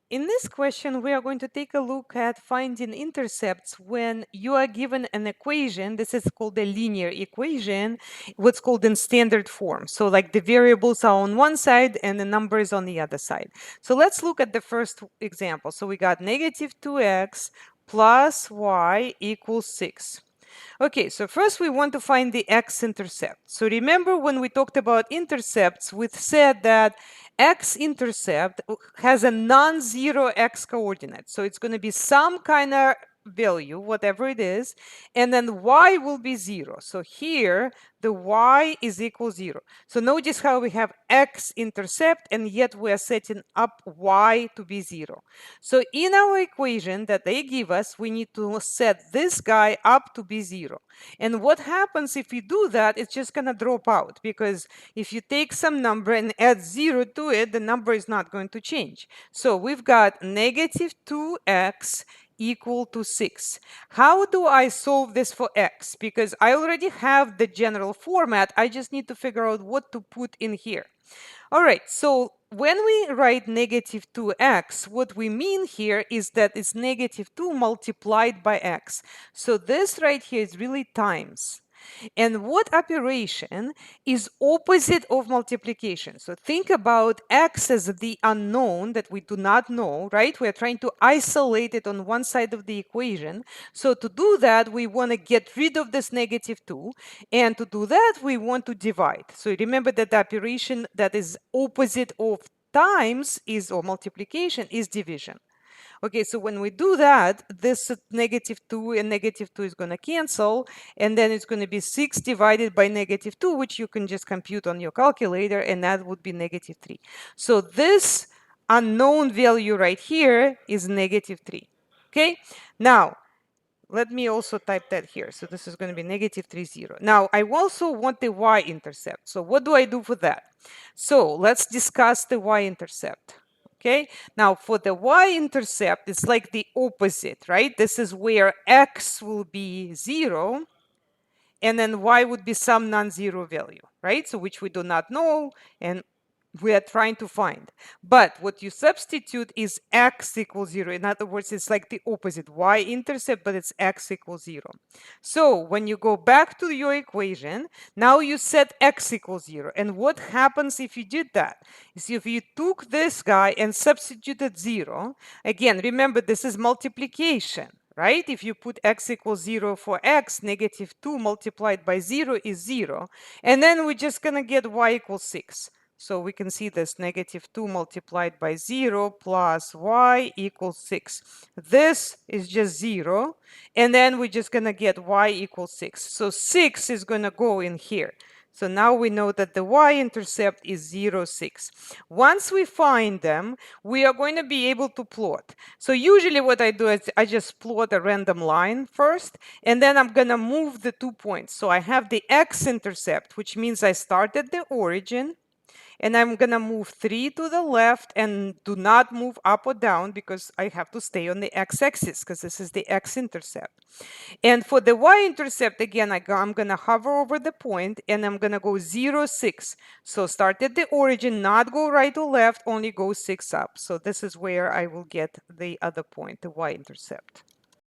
In this question, we are going to take a look at finding intercepts when you are given an equation. This is called a linear equation, what's called in standard form. So like the variables are on one side and the numbers on the other side. So let's look at the first example. So we got negative 2x plus y equals 6. Okay, so first we want to find the x-intercept. So remember when we talked about intercepts, we said that x-intercept has a non-zero x-coordinate. So it's going to be some kind of value, whatever it is, and then y will be 0. So here, the y is equal 0. So notice how we have x-intercept, and yet we are setting up y to be 0. So in our equation that they give us, we need to set this guy up to be 0. And what happens if you do that, it's just going to drop out, because if you take some number and add 0 to it, the number is not going to change. So we've got negative 2x equal to 6. How do I solve this for x? Because I already have the general format. I just need to figure out what to put in here. All right, so when we write negative 2x, what we mean here is that it's negative 2 multiplied by x. So this right here is really times. And what operation is opposite of multiplication? So think about x as the unknown that we do not know, right? We're trying to isolate it on one side of the equation. So to do that, we want to get rid of this negative 2. And to do that, we want to divide. So remember that the operation that is opposite of times is, or multiplication, is division. Okay, so when we do that, this negative 2 and negative 2 is going to cancel, and then it's going to be 6 divided by negative 2, which you can just compute on your calculator, and that would be negative 3. So this unknown value right here is negative 3. Okay, now let me also type that here. So this is going to be negative 3, 0. Now, I also want the y-intercept. So what do I do for that? So let's discuss the y-intercept. Okay, now for the y-intercept, it's like the opposite, right? This is where x will be 0, and then y would be some non-zero value, right? So which we do not know, and we are trying to find. But what you substitute is x equals 0. In other words, it's like the opposite, y-intercept, but it's x equals 0. So when you go back to your equation, now you set x equals 0. And what happens if you did that? Is if you took this guy and substituted 0, again, remember, this is multiplication, right? If you put x equals 0 for x, negative 2 multiplied by 0 is 0. And then we're just going to get y equals 6. So we can see this negative 2 multiplied by 0 plus y equals 6. This is just 0. And then we're just going to get y equals 6. So 6 is going to go in here. So now we know that the y-intercept is 0, 6. Once we find them, we are going to be able to plot. So usually what I do is I just plot a random line first, and then I'm going to move the 2 points. So I have the x-intercept, which means I start at the origin, and I'm going to move 3 to the left and do not move up or down because I have to stay on the x-axis because this is the x-intercept. And for the y-intercept, again, I'm going to hover over the point and I'm going to go 0, 6. So start at the origin, not go right or left, only go 6 up. So this is where I will get the other point, the y-intercept.